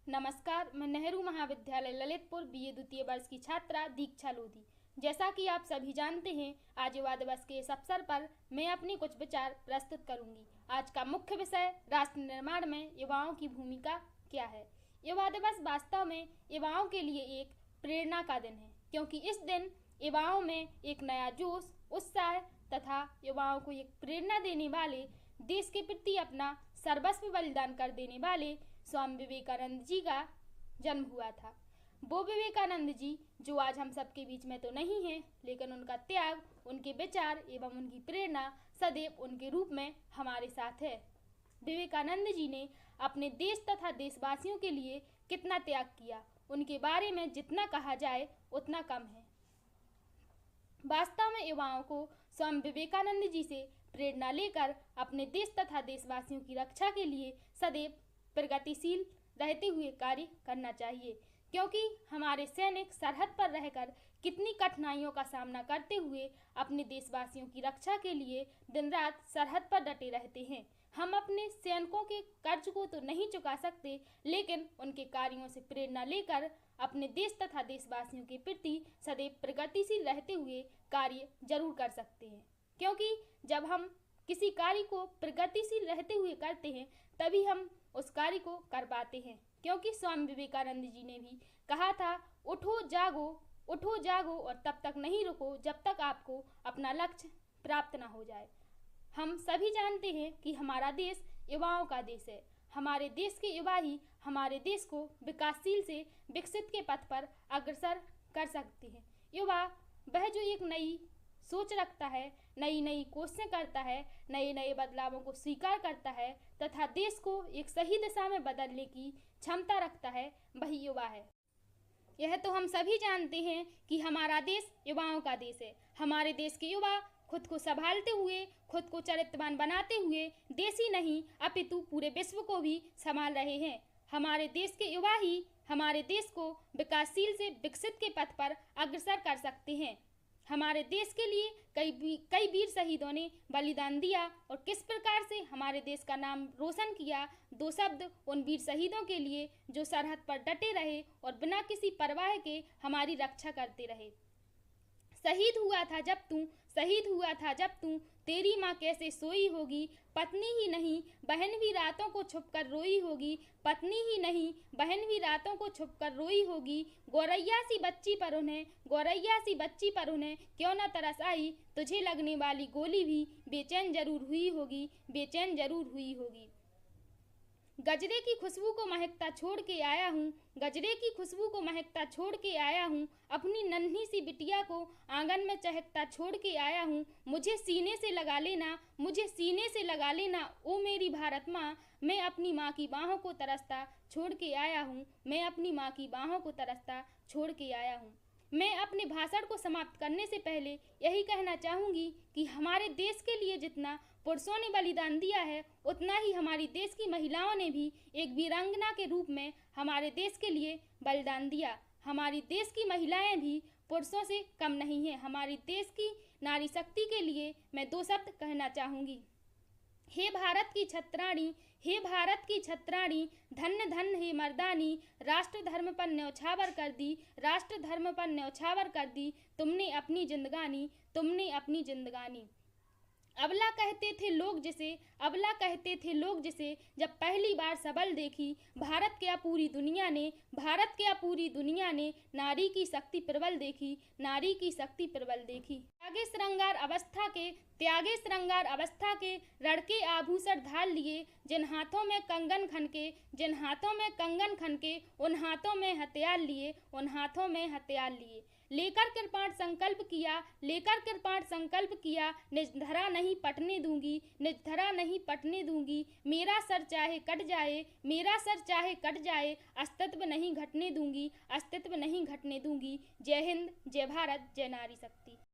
नमस्कार, मैं नेहरू महाविद्यालय ललितपुर बीए द्वितीय वर्ष की छात्रा दीक्षा लोधी। जैसा कि आप सभी जानते हैं, आज युवा दिवस के इस अवसर पर मैं अपने कुछ विचार प्रस्तुत करूंगी। आज का मुख्य विषय राष्ट्र निर्माण में युवाओं की भूमिका क्या है। युवा दिवस वास्तव में युवाओं के लिए एक प्रेरणा का दिन है, क्योंकि इस दिन युवाओं में एक नया जोश, उत्साह तथा युवाओं को एक प्रेरणा देने वाले, देश के प्रति अपना सर्वस्व बलिदान कर देने वाले स्वामी विवेकानंद जी का जन्म हुआ था। वो विवेकानंद जी जो आज हम सबके बीच में तो नहीं हैं, लेकिन उनका त्याग, उनके विचार एवं उनकी प्रेरणा सदैव उनके रूप में हमारे साथ है। विवेकानंद जी ने अपने देश तथा देशवासियों के लिए कितना त्याग किया, उनके बारे में जितना कहा जाए उतना कम है। वास्तव में युवाओं को स्वामी विवेकानंद जी से प्रेरणा लेकर अपने देश तथा देशवासियों की रक्षा के लिए सदैव प्रगतिशील रहते हुए कार्य करना चाहिए, क्योंकि हमारे सैनिक सरहद पर रहकर कितनी कठिनाइयों का सामना करते हुए अपने देशवासियों की रक्षा के लिए दिन रात सरहद पर डटे रहते हैं। हम अपने सैनिकों के कर्ज को तो नहीं चुका सकते, लेकिन उनके कार्यों से प्रेरणा लेकर अपने देश तथा देशवासियों के प्रति सदैव प्रगतिशील रहते हुए कार्य जरूर कर सकते हैं। क्योंकि जब हम किसी कार्य को प्रगतिशील रहते हुए करते हैं, तभी हम उस कार्य को कर पाते हैं। क्योंकि स्वामी विवेकानंद जी ने भी कहा था, उठो जागो और तब तक नहीं रुको जब तक आपको अपना लक्ष्य प्राप्त ना हो जाए। हम सभी जानते हैं कि हमारा देश युवाओं का देश है। हमारे देश के युवा ही हमारे देश को विकासशील से विकसित के पथ पर अग्रसर कर सकते हैं। युवा वह जो एक नई सोच रखता है, नई नई कोशिशें करता है, नए नए बदलावों को स्वीकार करता है तथा देश को एक सही दिशा में बदलने की क्षमता रखता है, वही युवा है। यह तो हम सभी जानते हैं कि हमारा देश युवाओं का देश है। हमारे देश के युवा खुद को संभालते हुए, खुद को चरित्रवान बनाते हुए देश ही नहीं अपितु पूरे विश्व को भी संभाल रहे हैं। हमारे देश के युवा ही हमारे देश को विकासशील से विकसित के पथ पर अग्रसर कर सकते हैं। हमारे देश के लिए कई वीर शहीदों ने बलिदान दिया और किस प्रकार से हमारे देश का नाम रोशन किया। दो शब्द उन वीर शहीदों के लिए जो सरहद पर डटे रहे और बिना किसी परवाह के हमारी रक्षा करते रहे। शहीद हुआ था जब तू तेरी माँ कैसे सोई होगी, पत्नी ही नहीं बहन भी रातों को छुपकर रोई होगी, पत्नी ही नहीं बहन भी रातों को छुपकर रोई होगी। गौरैया सी बच्ची पर उन्हें क्यों न तरस आई, तुझे लगने वाली गोली भी बेचैन जरूर हुई होगी। गजरे की खुशबू को महकता छोड़ के आया हूँ, अपनी नन्ही सी बिटिया को आंगन में चहकता छोड़ के आया हूँ। मुझे सीने से लगा लेना ओ मेरी भारत माँ, मैं अपनी माँ की बाहों को तरसता छोड़ के आया हूँ। मैं अपने भाषण को समाप्त करने से पहले यही कहना चाहूँगी कि हमारे देश के लिए जितना पुरुषों ने बलिदान दिया है, उतना ही हमारी देश की महिलाओं ने भी एक वीरांगना के रूप में हमारे देश के लिए बलिदान दिया। हमारी देश की महिलाएं भी पुरुषों से कम नहीं हैं। हमारी देश की नारी शक्ति के लिए मैं दो शब्द कहना चाहूँगी। हे भारत की छत्राणी, धन्य धन्य हे मर्दानी, राष्ट्र धर्म पर न्यौछावर कर दी तुमने अपनी जिंदगानी। अबला कहते थे लोग जिसे जब पहली बार सबल देखी, भारत क्या पूरी दुनिया ने नारी की शक्ति प्रबल देखी। त्यागे श्रृंगार अवस्था के रड़के आभूषण धार लिए, जिन हाथों में कंगन खनके उन हाथों में हथियार लिए। लेकर कृपाण संकल्प किया, निज धरा नहीं पटने दूंगी। मेरा सर चाहे कट जाए, अस्तित्व नहीं घटने दूंगी। जय हिंद, जय भारत, जय नारी शक्ति।